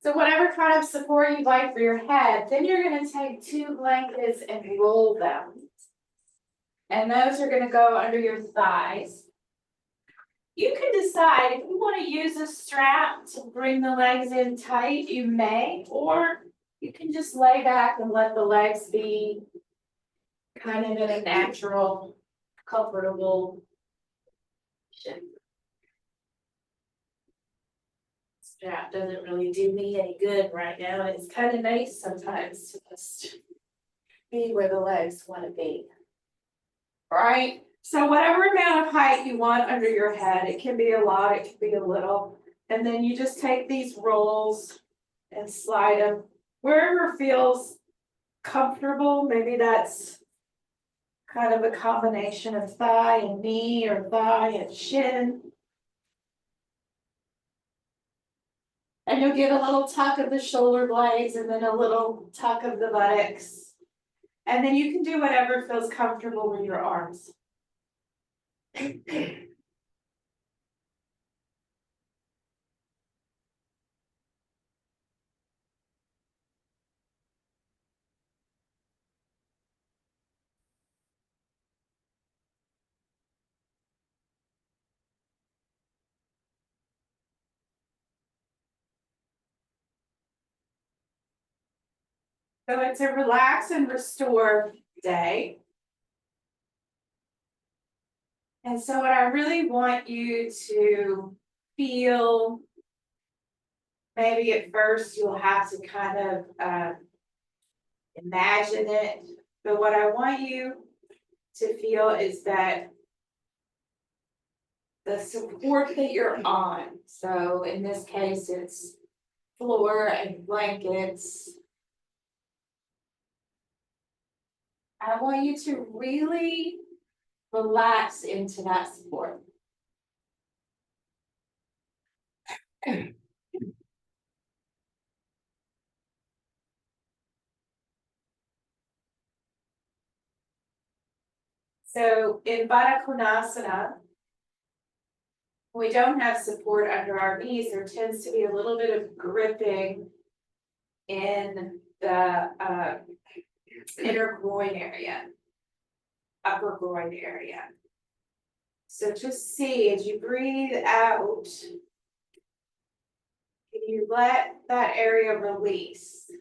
So whatever kind of support you'd like for your head, then you're gonna take 2 blankets and roll them. And those are gonna go under your thighs. You can decide if you want to use a strap to bring the legs in tight, you may, or you can just lay back and let the legs be kind of in a natural, comfortable shape. Strap doesn't really do me any good right now. It's kind of nice sometimes to just be where the legs want to be. Right? So whatever amount of height you want under your head, it can be a lot, it can be a little. And then you just take these rolls and slide them wherever feels comfortable. Maybe that's kind of a combination of thigh and knee or thigh and shin. And you'll get a little tuck of the shoulder blades and then a little tuck of the buttocks. And then you can do whatever feels comfortable with your arms. So it's a relax and restore day. And so what I really want you to feel, maybe at first you'll have to kind of imagine it, but what I want you to feel is that the support that you're on, so in this case it's floor and blankets, I want you to really relax into that support. So in Baddha Konasana, we don't have support under our knees. There tends to be a little bit of gripping in the inner groin area, upper groin area. So just see as you breathe out, can you let that area release?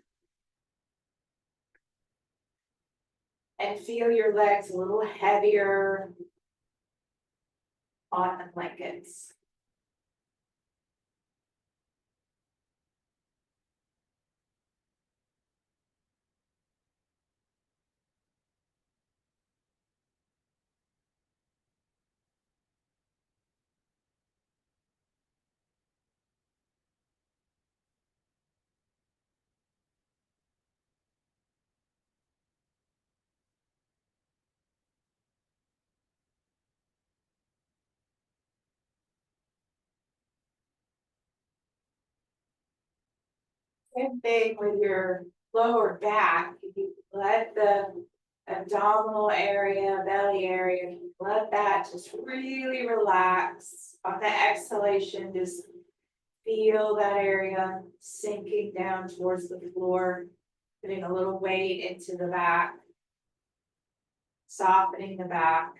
And feel your legs a little heavier on the blankets. Same thing with your lower back. You let the abdominal area, belly area, let that just really relax. On the exhalation, just feel that area sinking down towards the floor, putting a little weight into the back, softening the back.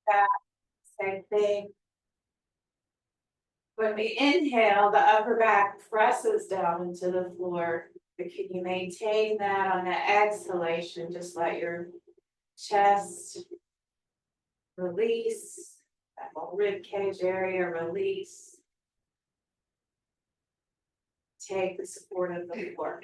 That same thing. When we inhale, the upper back presses down into the floor. But can you maintain that on the exhalation? Just let your chest release, that whole rib cage area release. take the support of the floor.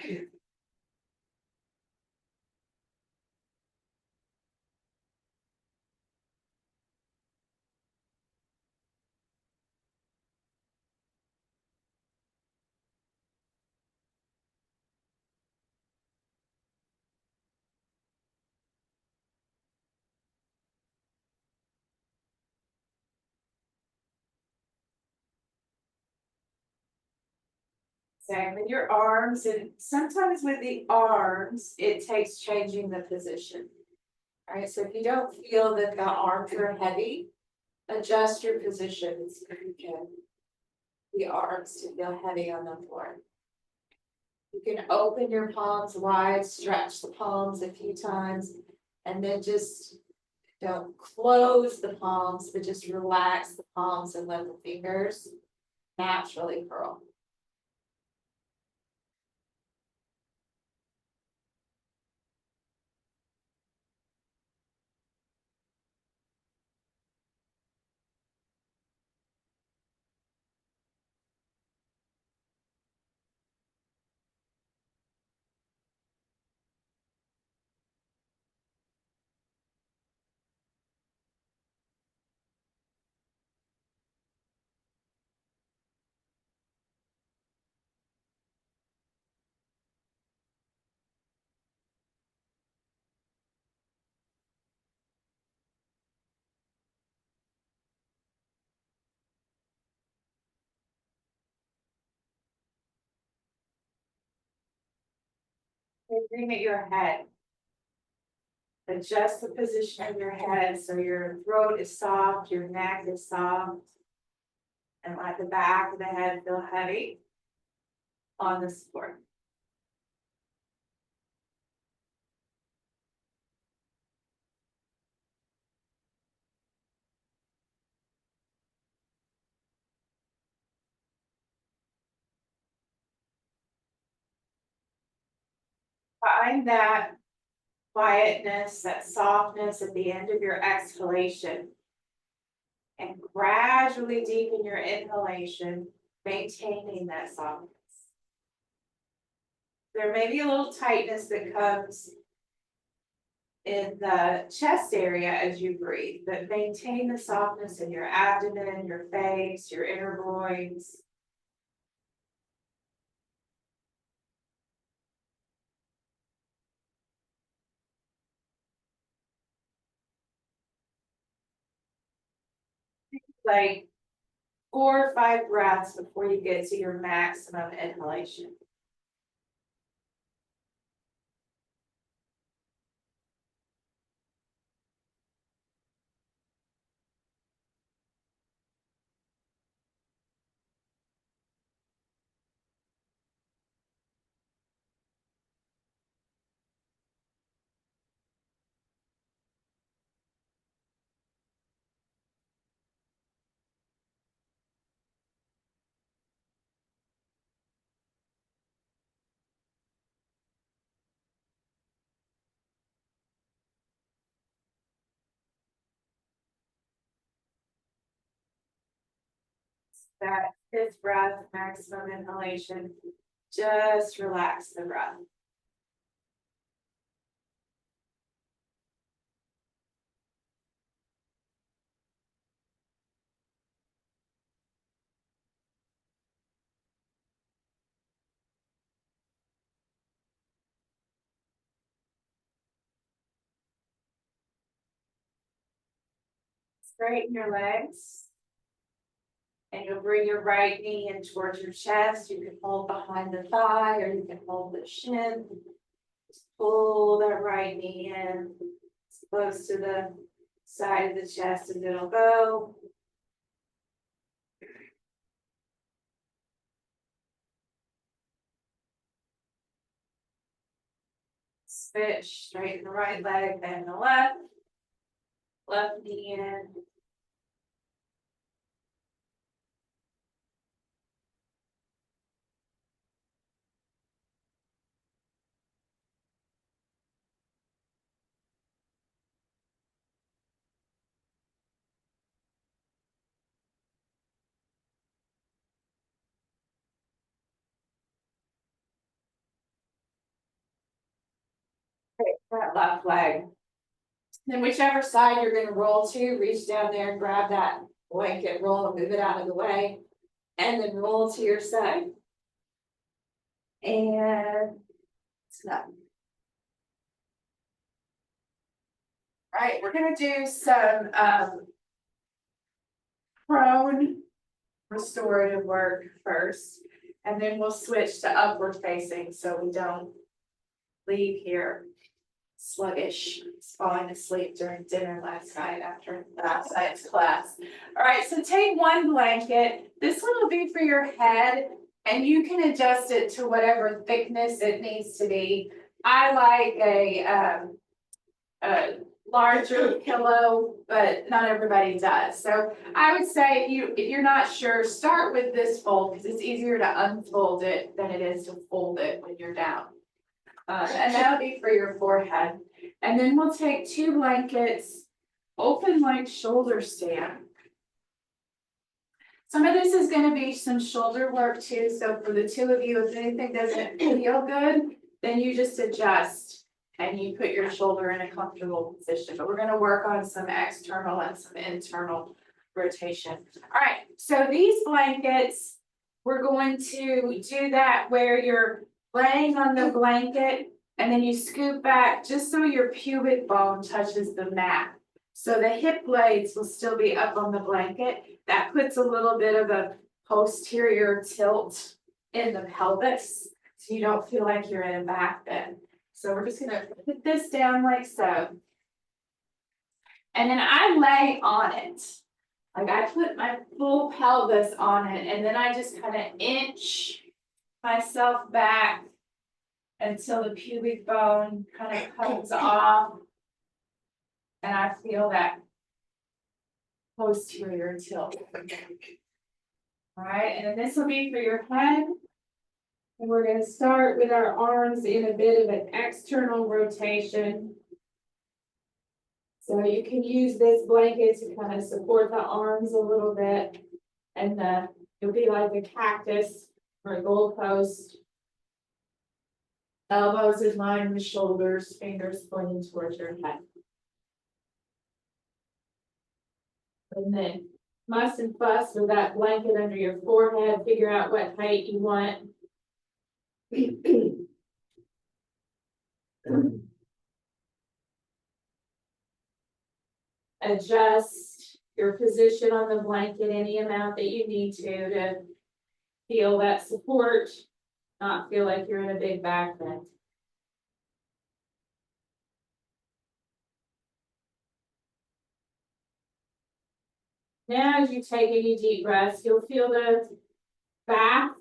Same with your arms, and sometimes with the arms, it takes changing the position. Alright, so if you don't feel that the arms are heavy, adjust your positions if you can. The arms to feel heavy on the floor. You can open your palms wide, stretch the palms a few times, and then just don't close the palms, but just relax the palms and let the fingers naturally curl. Bring at your head. Adjust the position of your head so your throat is soft, your neck is soft. And let the back of the head feel heavy on the support. Find that quietness, that softness at the end of your exhalation. And gradually deepen your inhalation, maintaining that softness. There may be a little tightness that comes in the chest area as you breathe, but maintain the softness in your abdomen, your face, your inner groins. Like 4 or 5 breaths before you get to your maximum inhalation. That 5th breath, maximum inhalation, just relax the breath. Straighten your legs. And you'll bring your right knee in towards your chest. You can hold behind the thigh or you can hold the shin. Just pull that right knee in as close to the side of the chest as it'll go. Switch, straighten the right leg, bend the left. Left knee in. that left leg. Then whichever side you're gonna roll to, reach down there and grab that blanket, roll and move it out of the way. And then roll to your side. And snap. All right, we're gonna do some prone restorative work first, and then we'll switch to upward facing so we don't leave here sluggish, falling asleep during dinner last night after last night's class. All right, so take one blanket. This one will be for your head, and you can adjust it to whatever thickness it needs to be. I like a larger pillow, but not everybody does. So I would say if you're not sure, start with this fold because it's easier to unfold it than it is to fold it when you're down. And that'll be for your forehead. And then we'll take two blankets, open like shoulder stand. Some of this is going to be some shoulder work too. So for the two of you, if anything doesn't feel good, then you just adjust and you put your shoulder in a comfortable position. But we're going to work on some external and some internal rotation. All right, so these blankets, we're going to do that where you're laying on the blanket and then you scoop back just so your pubic bone touches the mat. So the hip blades will still be up on the blanket. That puts a little bit of a posterior tilt in the pelvis, so you don't feel like you're in a back bend. So we're just gonna put this down like so. And then I lay on it. Like I put my full pelvis on it, and then I just kind of inch myself back until the pubic bone kind of comes off. And I feel that posterior tilt. All right, and then this will be for your head. And we're going to start with our arms in a bit of an external rotation. So you can use this blanket to kind of support the arms a little bit. And you'll be like a cactus or a goalpost. Elbows in line with shoulders, fingers pointing towards your head. And then mustn't fuss with that blanket under your forehead. Figure out what height you want. Adjust your position on the blanket any amount that you need to feel that support, not feel like you're in a big back bend. Now, as you take any deep breaths, you'll feel the back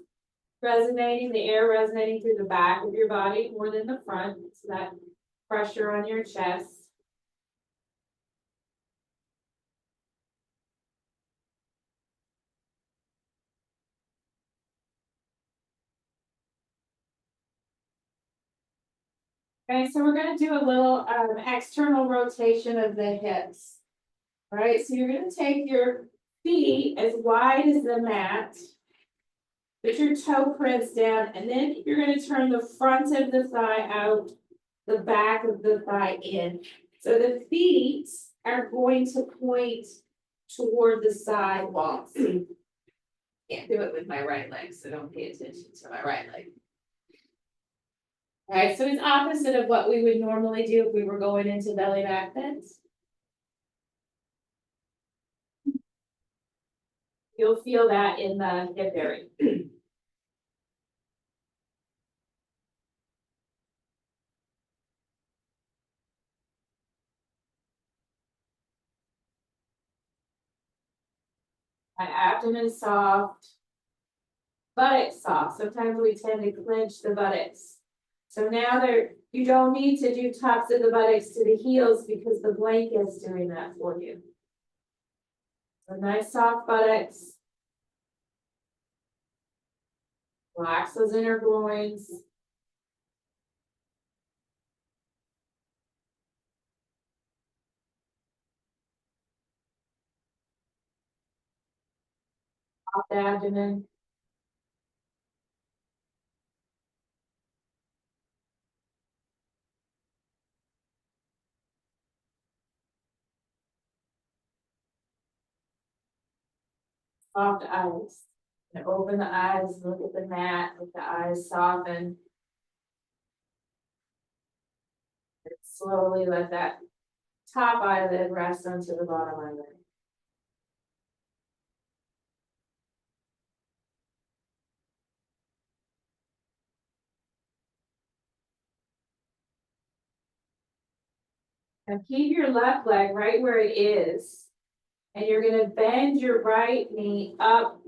resonating, the air resonating through the back of your body more than the front. So that pressure on your chest. Okay, so we're going to do a little external rotation of the hips. All right, so you're going to take your feet as wide as the mat. Put your toe prints down, and then you're going to turn the front of the thigh out, the back of the thigh in. So the feet are going to point toward the sidewalls. Can't do it with my right leg, so don't pay attention to my right leg. All right, so it's opposite of what we would normally do if we were going into belly back bends. You'll feel that in the hip area. My abdomen is soft, buttocks soft. Sometimes we tend to clench the buttocks. So now you don't need to do tops of the buttocks to the heels because the blanket's doing that for you. So nice soft buttocks. Relax those inner groins. Soft abdomen. soft eyes. And open the eyes, look at the mat, with the eyes soften. And slowly let that top eyelid rest onto the bottom eyelid. And keep your left leg right where it is. And you're gonna bend your right knee up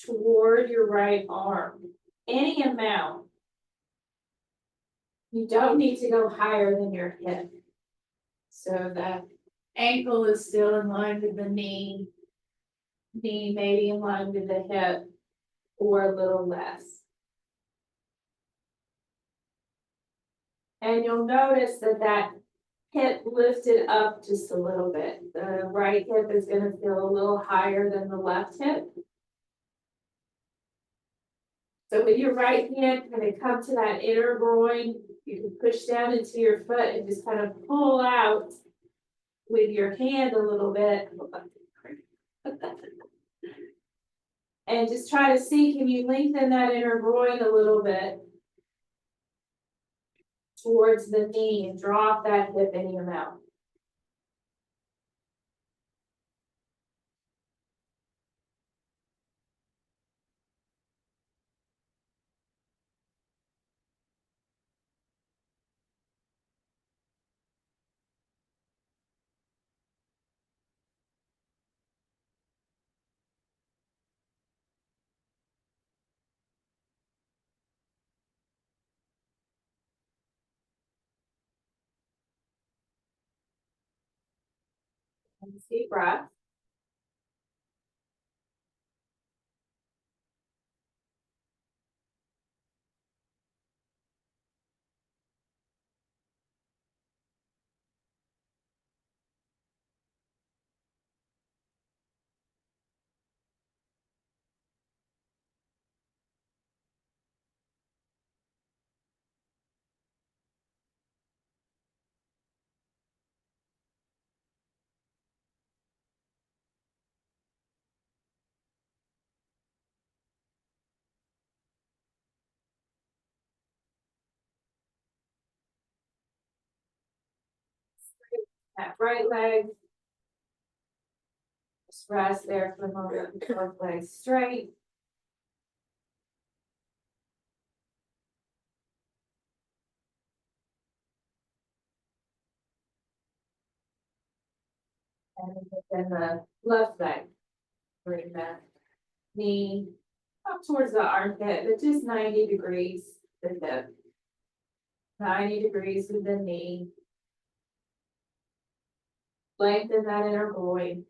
toward your right arm. Any amount. You don't need to go higher than your hip. So the ankle is still in line with the knee. Knee maybe in line with the hip or a little less. And you'll notice that that hip lifted up just a little bit. The right hip is gonna feel a little higher than the left hip. So with your right hand, kind of come to that inner groin, you can push down into your foot and just kind of pull out with your hand a little bit. And just try to see, can you lengthen that inner groin a little bit towards the knee and drop that hip any amount. And deep breath. That right leg. Just rest there for a moment, both legs straight. And then the left leg. Bring that knee up towards the armpit, but just 90 degrees the hip. 90 degrees with the knee. Lengthen that inner groin.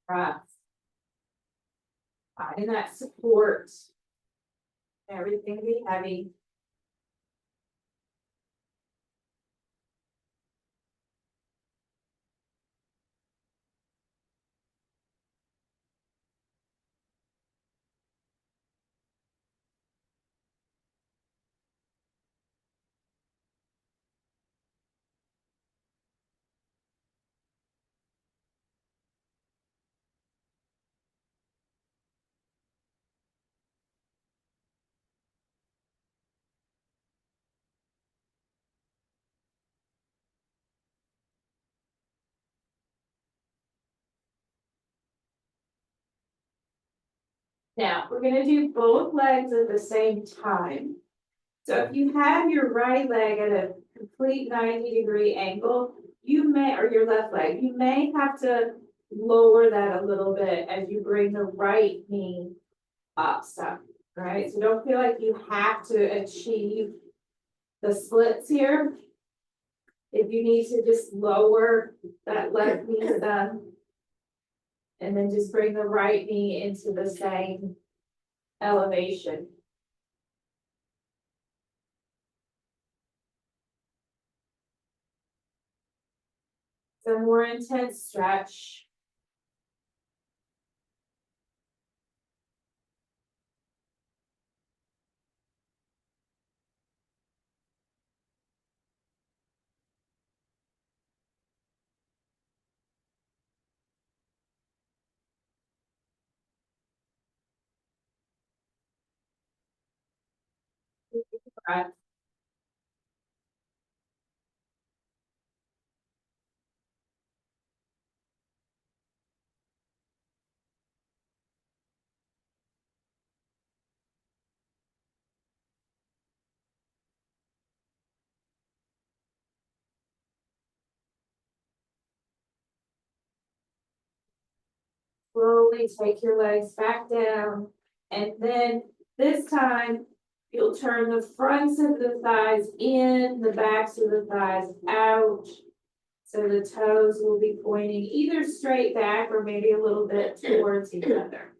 Breath. Find that support. Everything be heavy. Now, we're gonna do both legs at the same time. So if you have your right leg at a complete 90-degree angle, you may, or your left leg, you may have to lower that a little bit as you bring the right knee up some, right? So don't feel like you have to achieve the splits here. If you need to just lower that left knee some. And then just bring the right knee into the same elevation. So more intense stretch. Right. Slowly take your legs back down. And then this time you'll turn the fronts of the thighs in, the backs of the thighs out. So the toes will be pointing either straight back or maybe a little bit towards each other.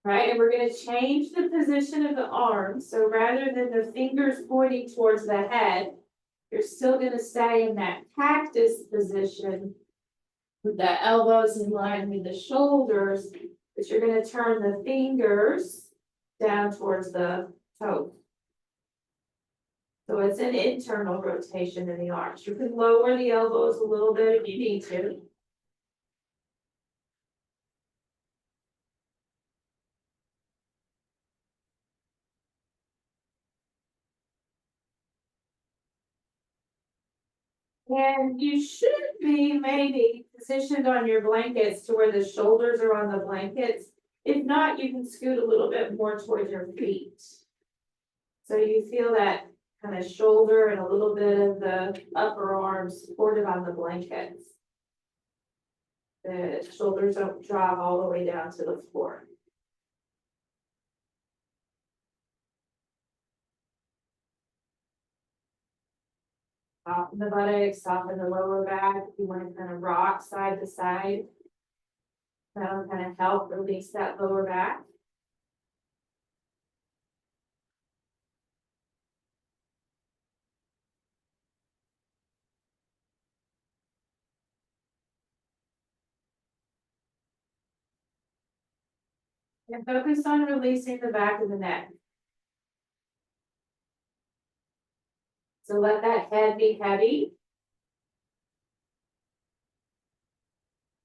Right, and we're gonna change the position of the arms. So rather than the fingers pointing towards the head, you're still gonna stay in that cactus position with the elbows in line with the shoulders, but you're gonna turn the fingers down towards the toes. So it's an internal rotation in the arms. You can lower the elbows a little bit if you need to. And you should be maybe positioned on your blankets to where the shoulders are on the blankets. If not, you can scoot a little bit more towards your feet. So you feel that kind of shoulder and a little bit of the upper arm supported on the blankets. The shoulders don't drop all the way down to the floor. Soften the buttocks, soften the lower back. You want to kind of rock side to side. That'll kind of help release that lower back. And focus on releasing the back of the neck. So let that head be heavy.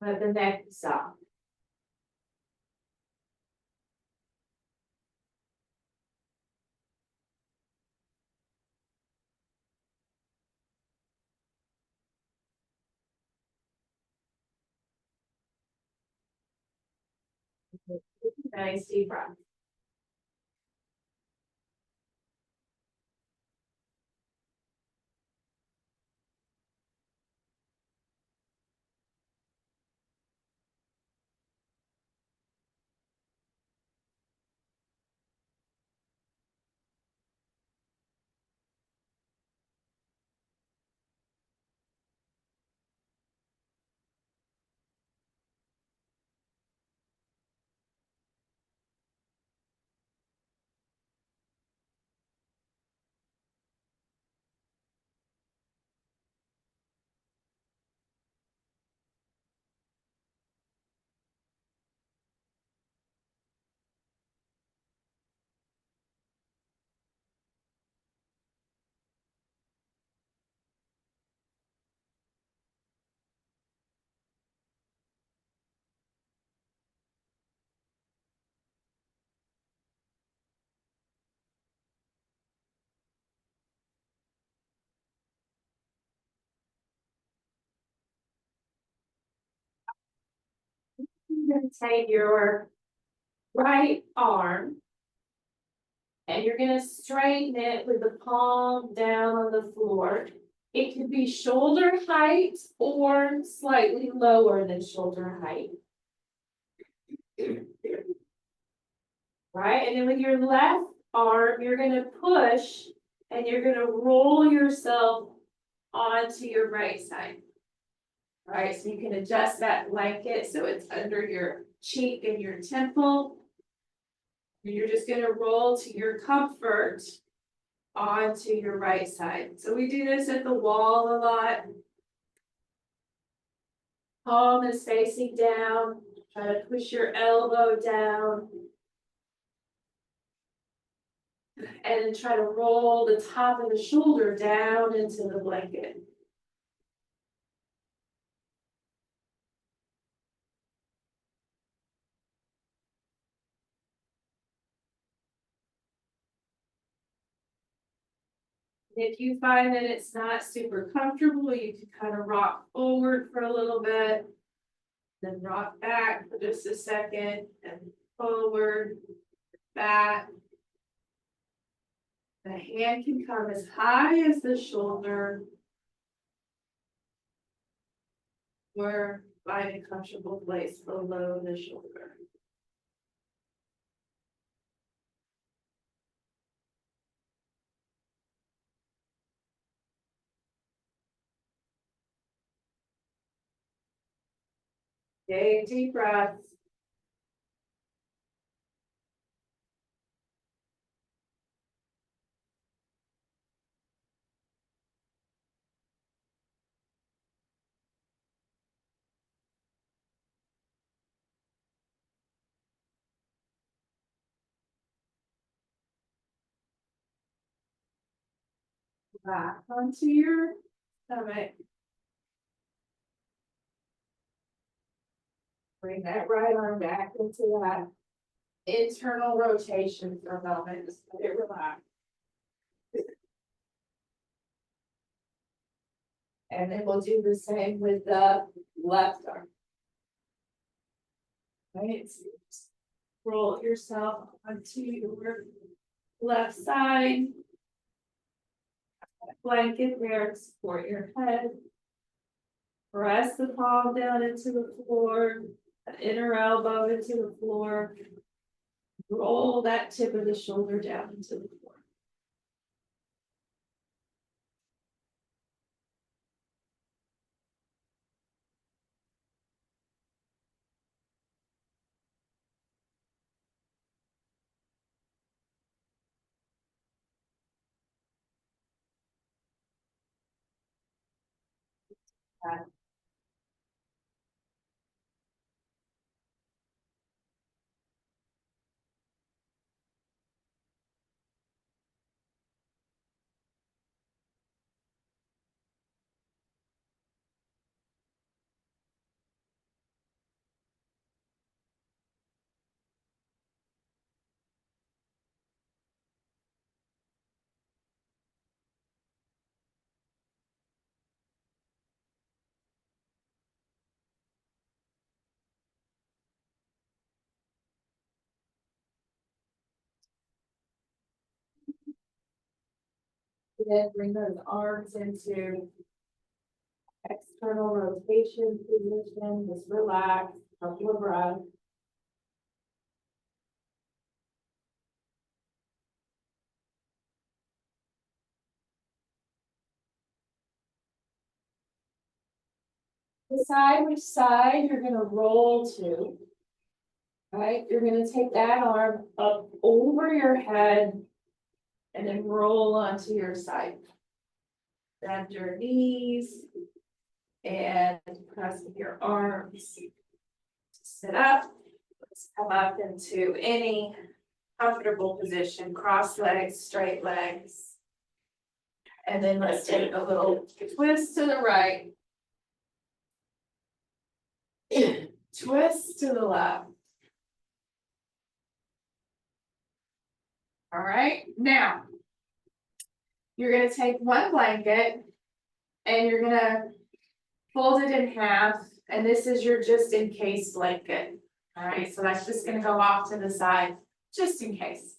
Let the neck be soft. Nice deep breath. You're gonna take your right arm and you're gonna straighten it with the palm down on the floor. It could be shoulder height or slightly lower than shoulder height. right? And then with your left arm, you're gonna push and you're gonna roll yourself onto your right side. All right, so you can adjust that blanket so it's under your cheek and your temple. And you're just gonna roll to your comfort onto your right side. So we do this at the wall a lot. Palm is facing down, try to push your elbow down. And then try to roll the top of the shoulder down into the blanket. If you find that it's not super comfortable, you can kind of rock forward for a little bit. Then rock back for just a second and forward, back. The hand can come as high as the shoulder. Or find a comfortable place below the shoulder. Take deep breaths. Back onto your stomach. Bring that right arm back into that internal rotation for a moment. Just let it relax. And then we'll do the same with the left arm. Right, so just roll yourself onto your left side. Blanket there to support your head. Press the palm down into the floor, the inner elbow into the floor. Roll that tip of the shoulder down into the floor. Then bring those arms into external rotation position. Just relax, couple of breaths. Decide which side you're gonna roll to. Right, you're gonna take that arm up over your head and then roll onto your side. Bend your knees and press with your arms. Sit up. Let's come up into any comfortable position, cross legs, straight legs. And then let's take a little twist to the right. Twist to the left. All right, now you're gonna take one blanket and you're gonna fold it in half, and this is your just in case blanket. All right, so that's just gonna go off to the side, just in case.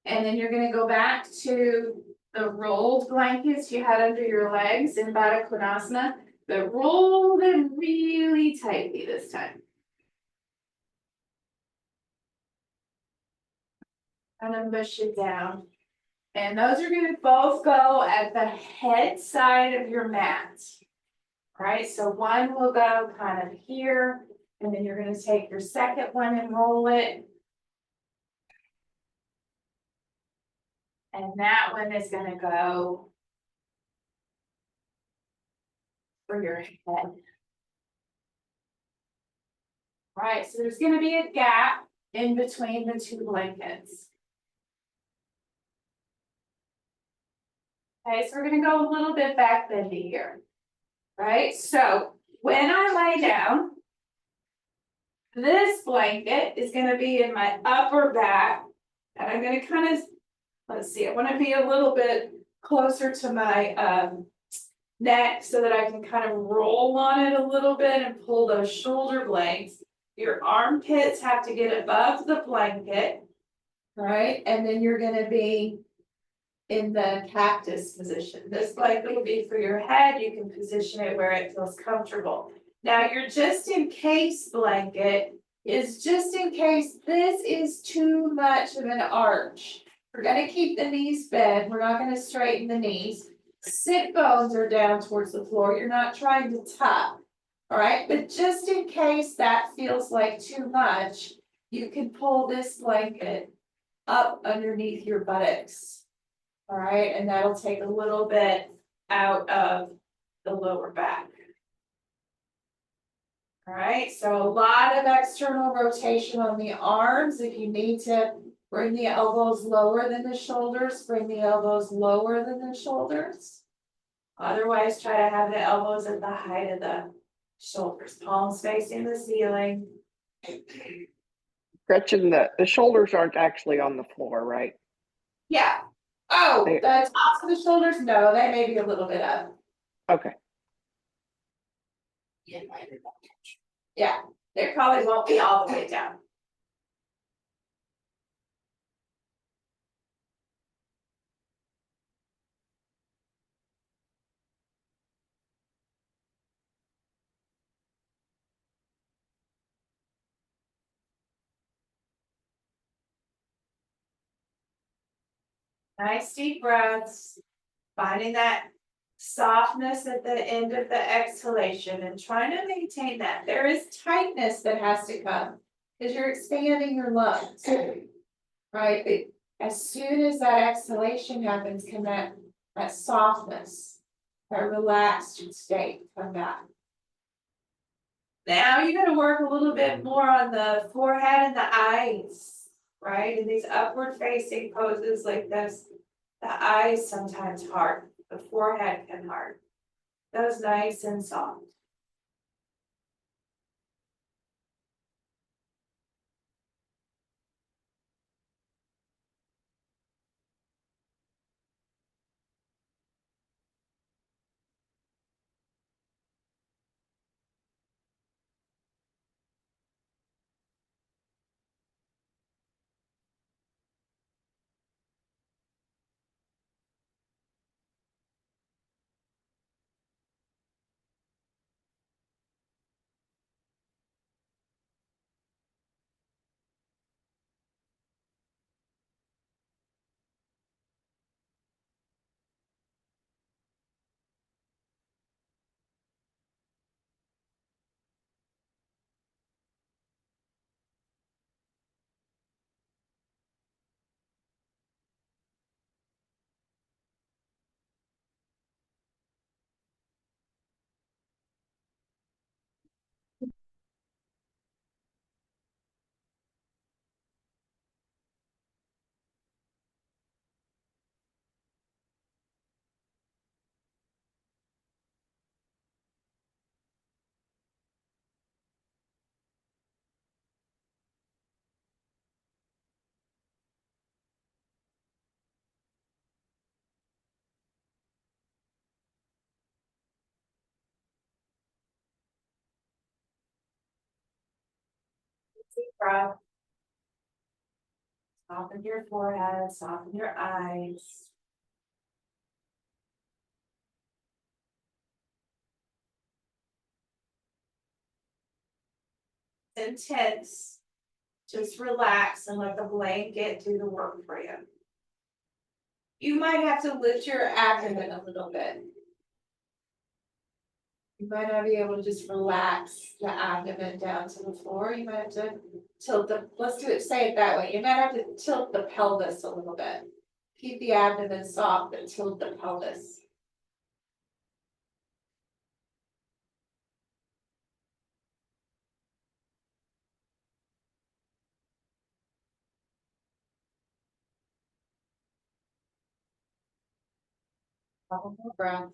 And then you're gonna go back to the rolled blankets you had under your legs in Baddha Konasana, but roll them really tightly this time. kind of mush it down. And those are gonna both go at the head side of your mat. Right, so one will go kind of here, and then you're gonna take your second one and roll it. And that one is gonna go for your head. Right, so there's gonna be a gap in between the two blankets. Okay, so we're gonna go a little bit back bendy here. Right, so when I lay down, this blanket is gonna be in my upper back. And I'm gonna kind of, let's see, I wanna be a little bit closer to my neck so that I can kind of roll on it a little bit and pull those shoulder blades. Your armpits have to get above the blanket, right? And then you're gonna be in the cactus position. This blanket will be for your head. You can position it where it feels comfortable. Now your just in case blanket is just in case this is too much of an arch. We're gonna keep the knees bent. We're not gonna straighten the knees. Sit bones are down towards the floor. You're not trying to tuck. All right, but just in case that feels like too much, you can pull this blanket up underneath your buttocks. All right, and that'll take a little bit out of the lower back. All right, so a lot of external rotation on the arms. If you need to bring the elbows lower than the shoulders, bring the elbows lower than the shoulders. Otherwise, try to have the elbows at the height of the shoulders, palms facing the ceiling. Gretchen, the shoulders aren't actually on the floor, right? Yeah. Oh, They- the tops of the shoulders? No, they may be a little bit up. Okay. Yeah, they probably won't be all the way down. Nice deep breaths, finding that softness at the end of the exhalation and trying to maintain that. There is tightness that has to come because you're expanding your lungs. Right, but as soon as that exhalation happens, can that softness, that relaxed state come back. Now you're gonna work a little bit more on the forehead and the eyes, right? In these upward facing poses like this, the eyes sometimes hard, the forehead can hard. Those nice and soft. Deep breath. Soften your forehead, soften your eyes. Intense. Just relax and let the blanket do the work for you. You might have to lift your abdomen a little bit. You might not be able to just relax the abdomen down to the floor. You might have to tilt the, let's do it, say it that way. You might have to tilt the pelvis a little bit. Keep the abdomen soft, but tilt the pelvis. Couple more breaths.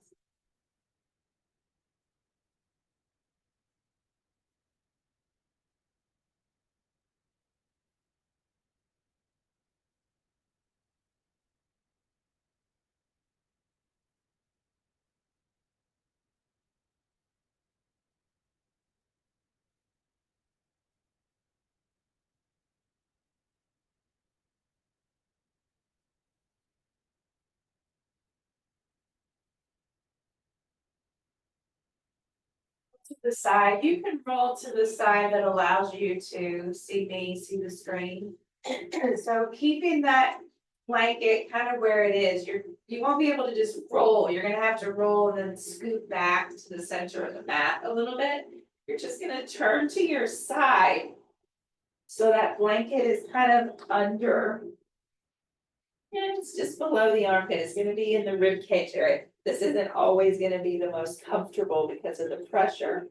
To the side, you can roll to the side that allows you to see me, see the screen. So keeping that blanket kind of where it is, you won't be able to just roll, you're gonna have to roll and then scoot back to the center of the mat a little bit. You're just gonna turn to your side. So that blanket is kind of under. And it's just below the armpit, it's gonna be in the rib cage area. This isn't always gonna be the most comfortable because of the pressure.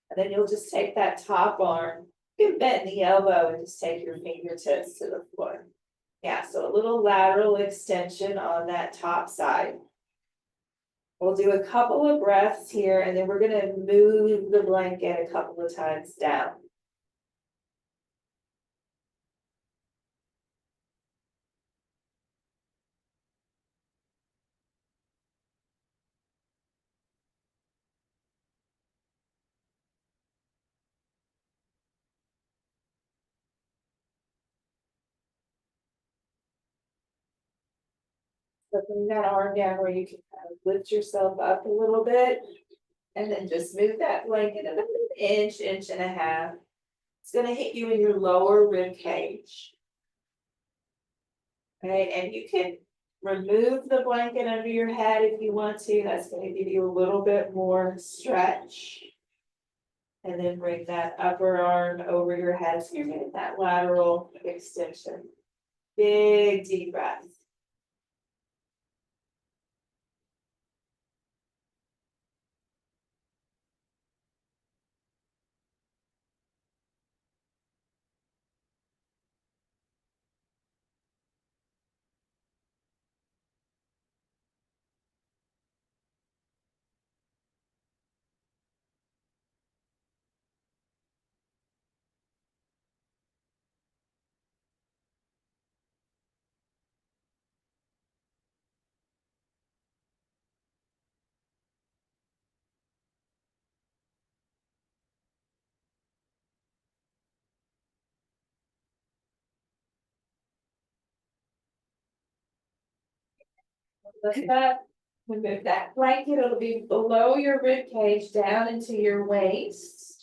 And then you'll just take that top arm, you can bend the elbow and just take your fingertips to the floor. Yeah, so a little lateral extension on that top side. We'll do a couple of breaths here and then we're gonna move the blanket a couple of times down. So bring that arm down where you can kind of lift yourself up a little bit. And then just move that blanket about an inch, inch and a half. It's gonna hit you in your lower rib cage. Okay, and you can remove the blanket under your head if you want to. That's gonna give you a little bit more stretch. And then bring that upper arm over your head, so you're getting that lateral extension. Big deep breath. Lift up, we move that blanket, it'll be below your rib cage, down into your waist.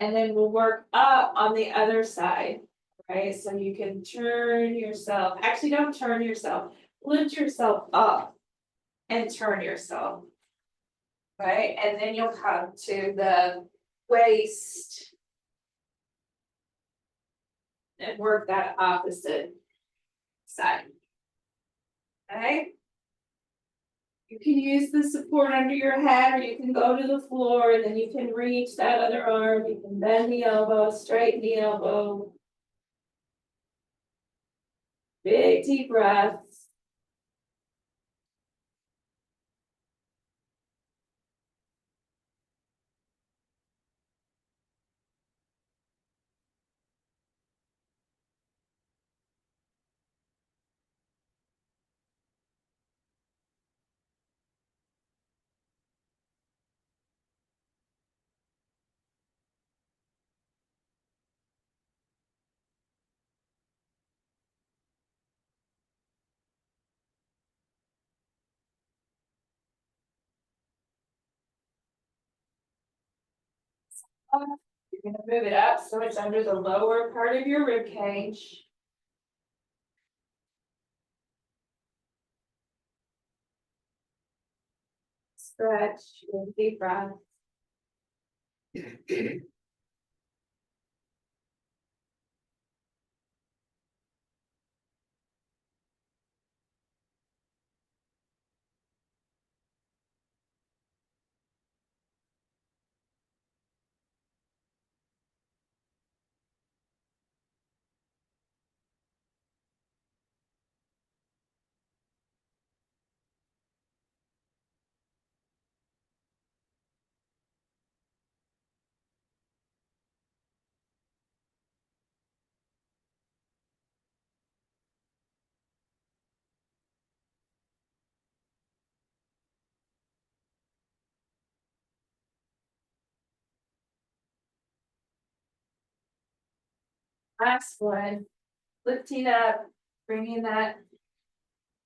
And then we'll work up on the other side, right? So you can turn yourself, actually don't turn yourself, lift yourself up and turn yourself. Right, and then you'll come to the waist. And work that opposite side. Okay? You can use the support under your head, or you can go to the floor, and then you can reach that other arm, you can bend the elbow, straighten the elbow. Big deep breaths. You're gonna move it up so it's under the lower part of your rib cage. Stretch, big deep breath. Last one, lifting up, bringing that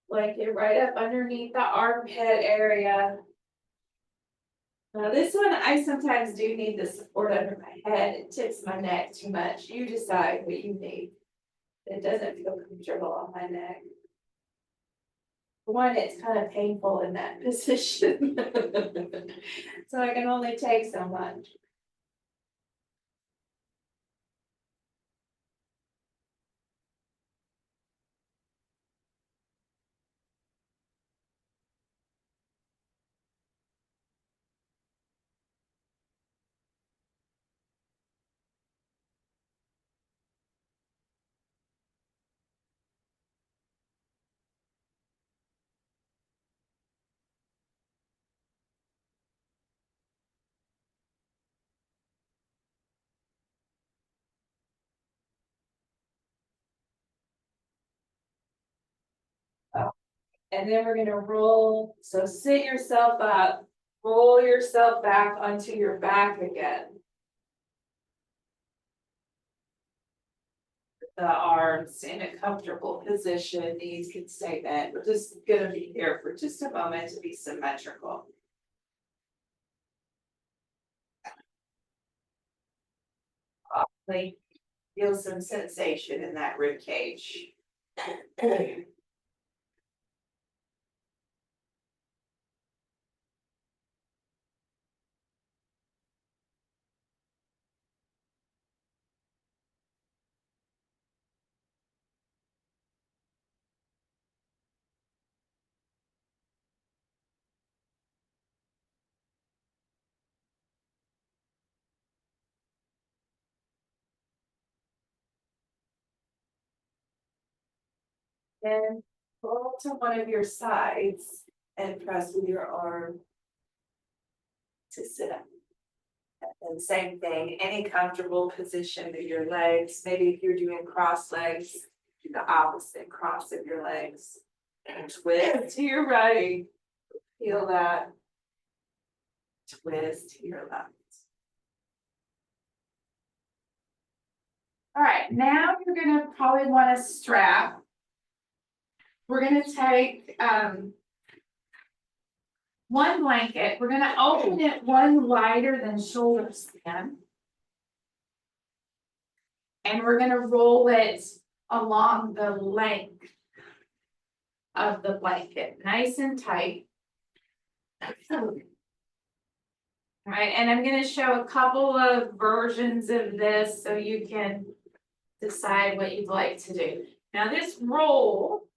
blanket right up underneath the armpit area. Now this one, I sometimes do need the support under my head, it tips my neck too much, you decide what you need. It doesn't feel comfortable on my neck. For one, it's kind of painful in that position. So I can only take so much. And then we're gonna roll, so sit yourself up, roll yourself back onto your back again. The arms in a comfortable position, knees can stay bent. We're just gonna be here for just a moment to be symmetrical. Like, feel some sensation in that rib cage. And roll to one of your sides and press with your arm to sit up. And same thing, any comfortable position of your legs, maybe if you're doing cross legs, do the opposite cross of your legs. And twist to your right, feel that. Twist to your left. All right, now you're gonna probably want to strap. We're gonna take one blanket, we're gonna open it one wider than shoulder span. And we're gonna roll it along the length of the blanket, nice and tight. All right, and I'm gonna show a couple of versions of this so you can decide what you'd like to do. Now this roll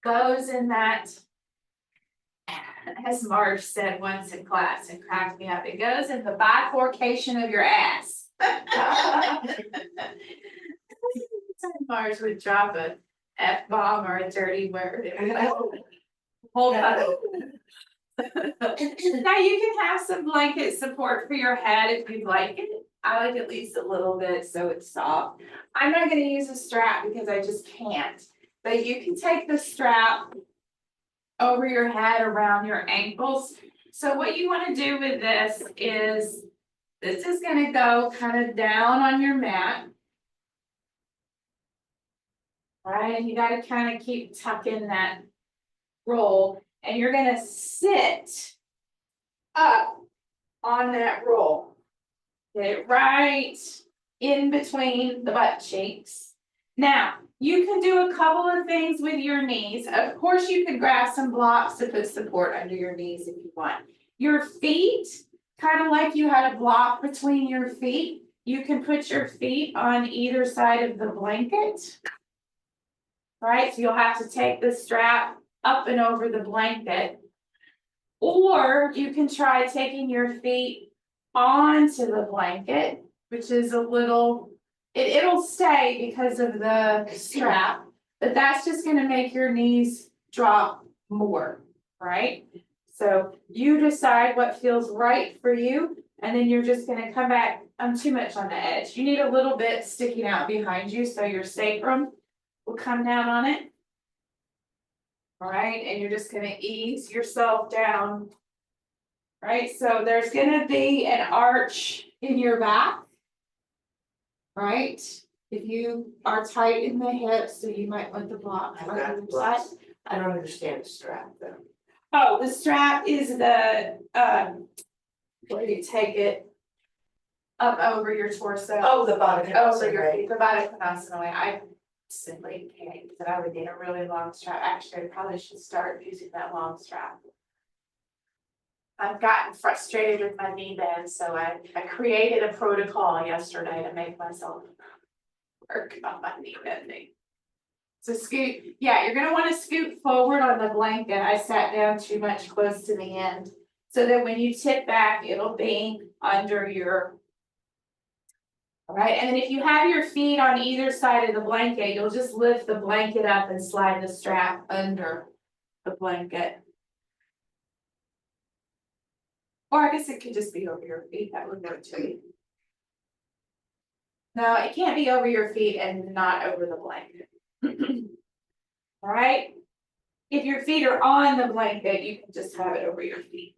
goes in that, as Marge said once in class and cracked me up, it goes in the bifurcation of your ass. Marge would drop a F-bomb or a dirty word. It was like, hold on. Now you can have some blanket support for your head if you'd like it. I like at least a little bit so it's soft. I'm not gonna use a strap because I just can't. But you can take the strap over your head around your ankles. So what you wanna do with this is gonna go kind of down on your mat. Right, and you gotta kind of keep tucking that roll and you're gonna sit up on that roll. Get it right in between the butt cheeks. Now, you can do a couple of things with your knees. Of course, you could grab some blocks to put support under your knees if you want. Your feet, kind of like you had a block between your feet, you can put your feet on either side of the blanket. Right, so you'll have to take the strap up and over the blanket. Or you can try taking your feet onto the blanket, which is a little, it'll stay because of the strap, but that's just gonna make your knees drop more, right? So you decide what feels right for you, and then you're just gonna come back, I'm too much on the edge. You need a little bit sticking out behind you, so your sacrum will come down on it. All right, and you're just gonna ease yourself down. Right, so there's gonna be an arch in your back. Right, if you are tight in the hips, so you might want the block on either side. I don't understand the strap though. Oh, the strap is the, where you take it up over your torso. Oh, the bottom. Over your feet, the body Konasana way. I simply can't use it. I would need a really long strap. Actually, I probably should start using that long strap. I've gotten frustrated with my knee bend, so I created a protocol yesterday to make myself work on my knee bending. So scoot, yeah, you're gonna wanna scoot forward on the blanket. I sat down too much close to the end. So that when you tip back, it'll be under your. All right, and then if you have your feet on either side of the blanket, you'll just lift the blanket up and slide the strap under the blanket. Or I guess it could just be over your feet, that would work too. No, it can't be over your feet and not over the blanket. All right, if your feet are on the blanket, you can just have it over your feet.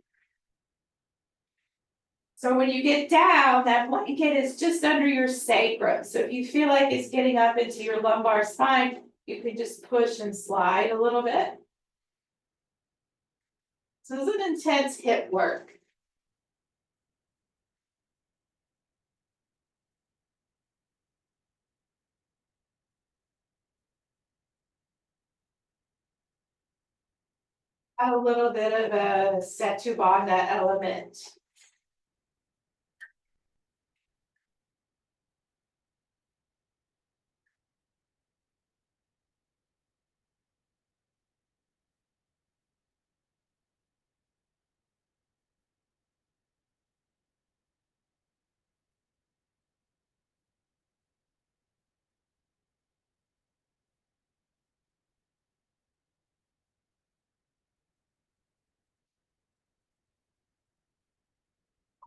So when you get down, that blanket is just under your sacrum. So if you feel like it's getting up into your lumbar spine, you can just push and slide a little bit. So this is an intense hip work. A little bit of a Setubandha element.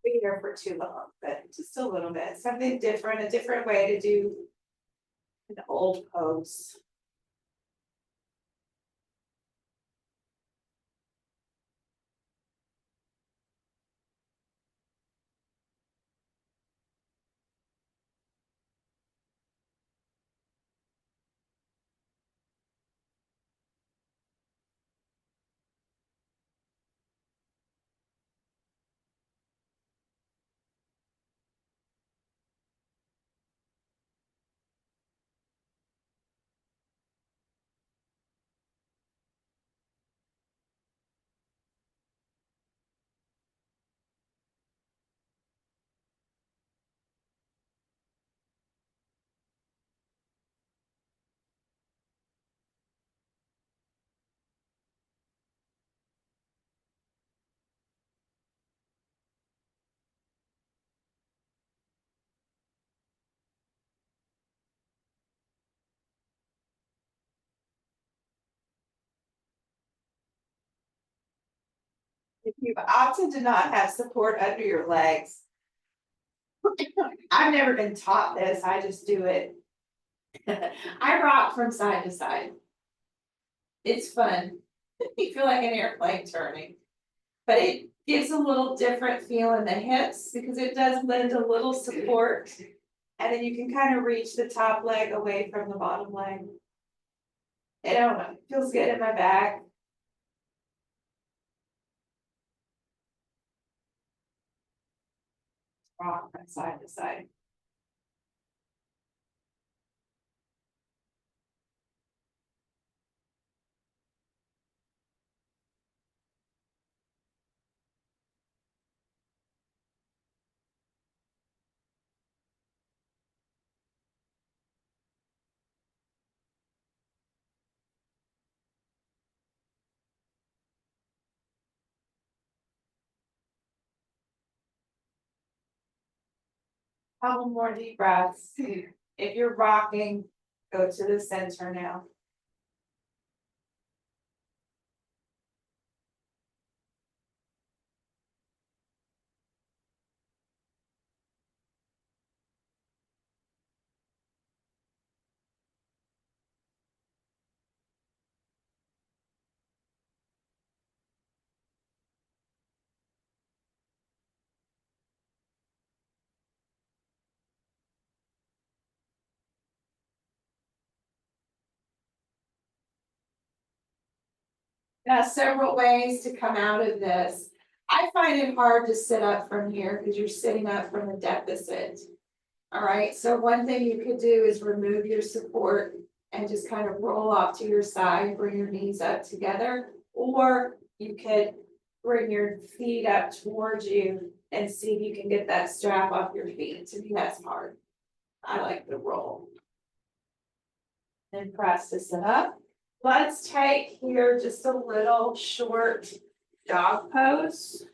Be here for too long, but just a little bit, something different, a different way to do an old pose. If you've opted to not have support under your legs. I've never been taught this, I just do it. I rock from side to side. It's fun. You feel like an airplane turning. But it gives a little different feel in the hips because it does lend a little support. And then you can kind of reach the top leg away from the bottom leg. I don't know, it feels good in my back. Rock from side to side. Couple more deep breaths. If you're rocking, go to the center now. Now, several ways to come out of this. I find it hard to sit up from here because you're sitting up from a deficit. All right, so one thing you could do is remove your support and just kind of roll off to your side, bring your knees up together. Or you could bring your feet up towards you and see if you can get that strap off your feet. To me, that's hard. I like the roll. And press to sit up. Let's take here just a little short dog pose.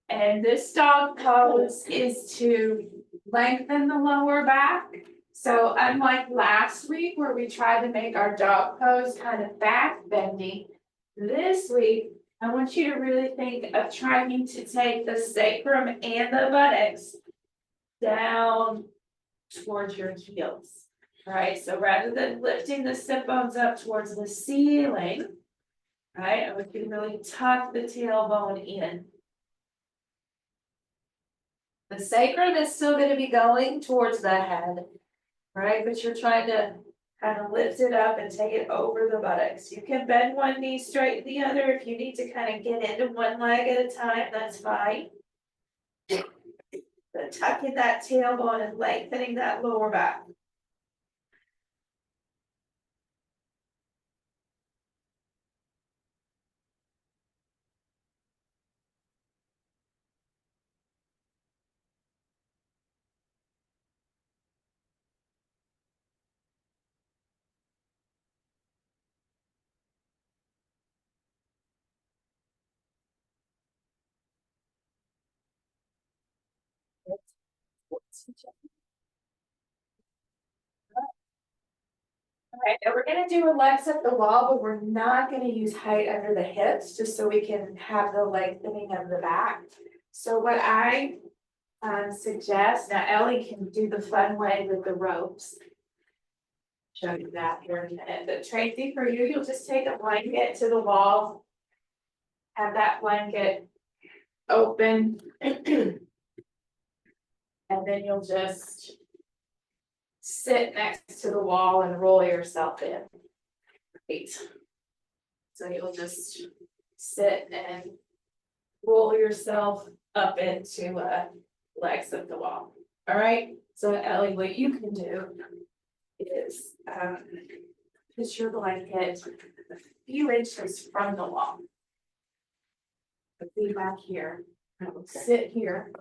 And this dog pose is to lengthen the lower back. So unlike last week where we tried to make our dog pose kind of back bending, this week, I want you to really think of trying to take the sacrum and the buttocks down towards your heels. All right, so rather than lifting the sit bones up towards the ceiling, right, I want you to really tuck the tailbone in. The sacrum is still going to be going towards the head, right? But you're trying to kind of lift it up and take it over the buttocks. You can bend one knee straight the other if you need to kind of get into one leg at a time, that's fine. But tucking that tailbone and lengthening that lower back. Alright, and we're gonna do a legs up the wall, but we're not gonna use height under the hips, just so we can have the lengthening of the back. So what I suggest, now Ellie can do the fun way with the ropes. Show you that here in a minute, but Tracy, for you, you'll just take a blanket to the wall. Have that blanket open. And then you'll just sit next to the wall and roll yourself in. Great. So you'll just sit and roll yourself up into legs of the wall. All right. So Ellie, what you can do is put your blanket a few inches from the wall. Put feet back here. Sit here.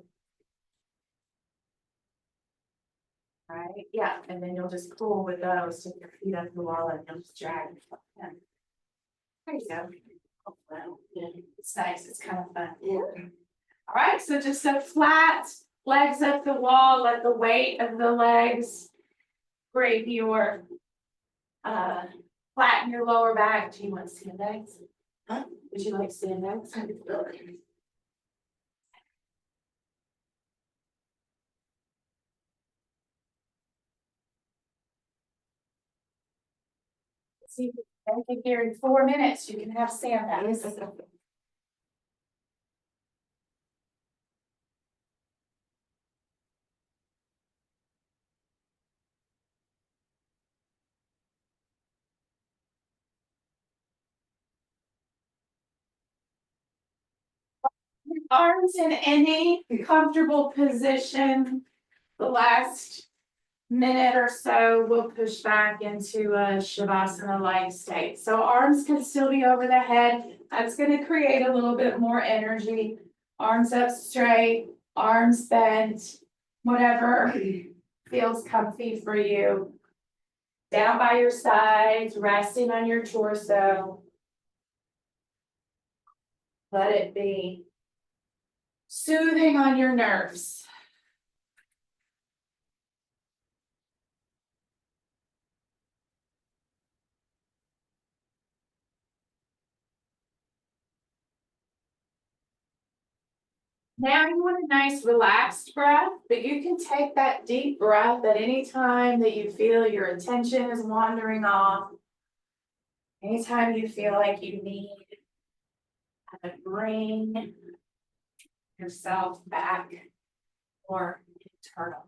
Right, yeah, and then you'll just pull with those, take your feet up the wall and you'll just drag yourself in. There you go. Oh, well, yeah, it's nice, it's kind of fun. Yeah. All right, so just so flat, legs up the wall, let the weight of the legs bring your flatten your lower back. Do you want to see your legs? Huh? Would you like to stand up? See, I think here in 4 minutes, you can have sandbags. Arms in any comfortable position. The last minute or so, we'll push back into a Shavasana-like state. So arms can still be over the head. That's gonna create a little bit more energy. Arms up straight, arms bent, whatever feels comfy for you. Down by your sides, resting on your torso. Let it be soothing on your nerves. Now you want a nice relaxed breath, but you can take that deep breath at any time that you feel your attention is wandering off. Anytime you feel like you need to bring yourself back or internal.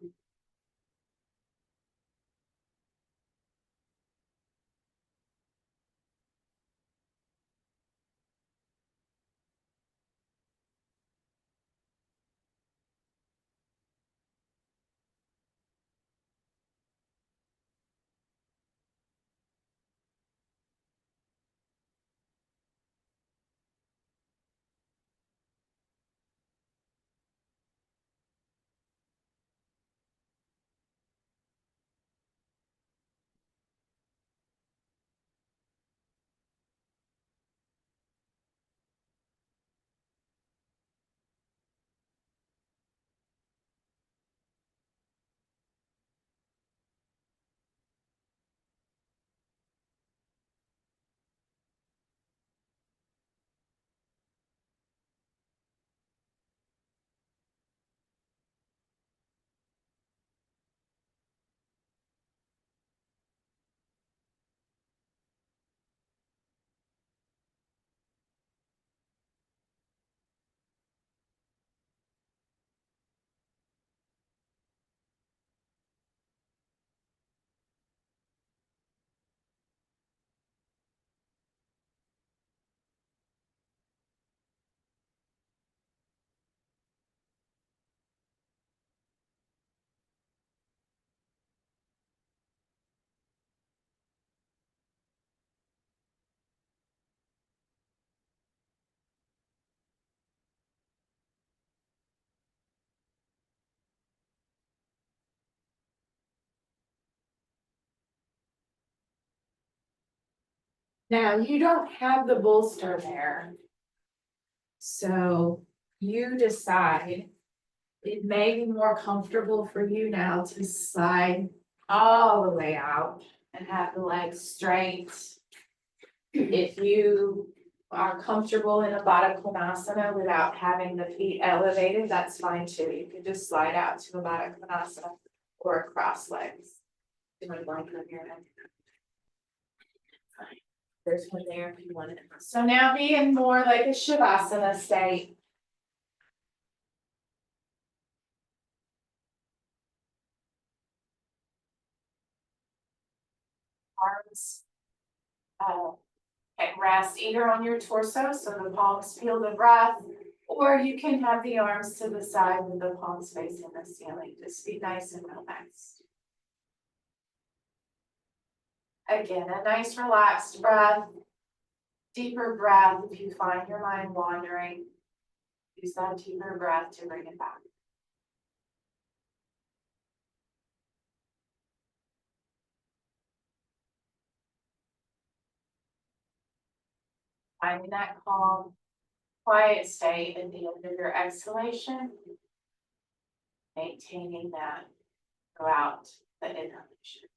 Now you don't have the bolster there. So you decide, it may be more comfortable for you now to slide all the way out and have the legs straight. If you are comfortable in a Baddha Konasana without having the feet elevated, that's fine too. You can just slide out to a Baddha Konasana or cross legs. Do you want to blanket up your head? Fine. There's one there if you want it. So now be in more like a Shavasana state. Arms at rest either on your torso, so the palms feel the breath, or you can have the arms to the side with the palms facing the ceiling. Just be nice and relaxed. Again, a nice relaxed breath, deeper breath. If you find your mind wandering, use that deeper breath to bring it back. Finding that calm, quiet state at the end of your exhalation, maintaining that throughout the inhalation.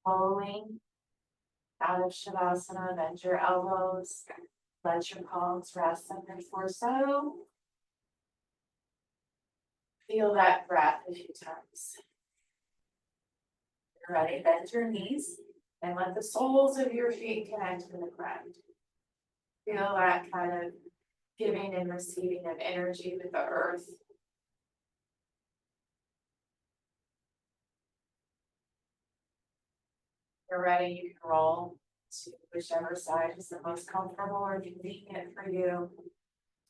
Rolling out of Savasana, bend your elbows, let your palms rest on your torso. Feel that breath a few times. You're ready, bend your knees and let the soles of your feet connect to the ground. Feel that kind of giving and receiving of energy with the earth. You're ready, you can roll to whichever side is the most comfortable or convenient for you.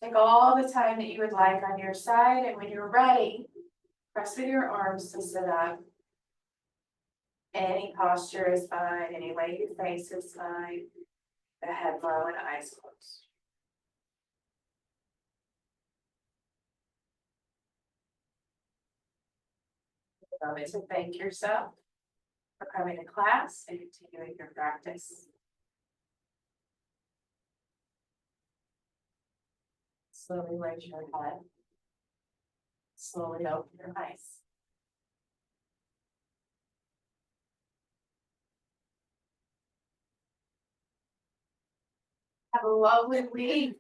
Take all the time that you would like on your side, and when you're ready, press with your arms to sit up. Any posture is fine, any way you face is fine. The head low and eyes closed. Moment to thank yourself for coming to class and continuing your practice. Slowly raise your head. Slowly open your eyes. Have a lovely week.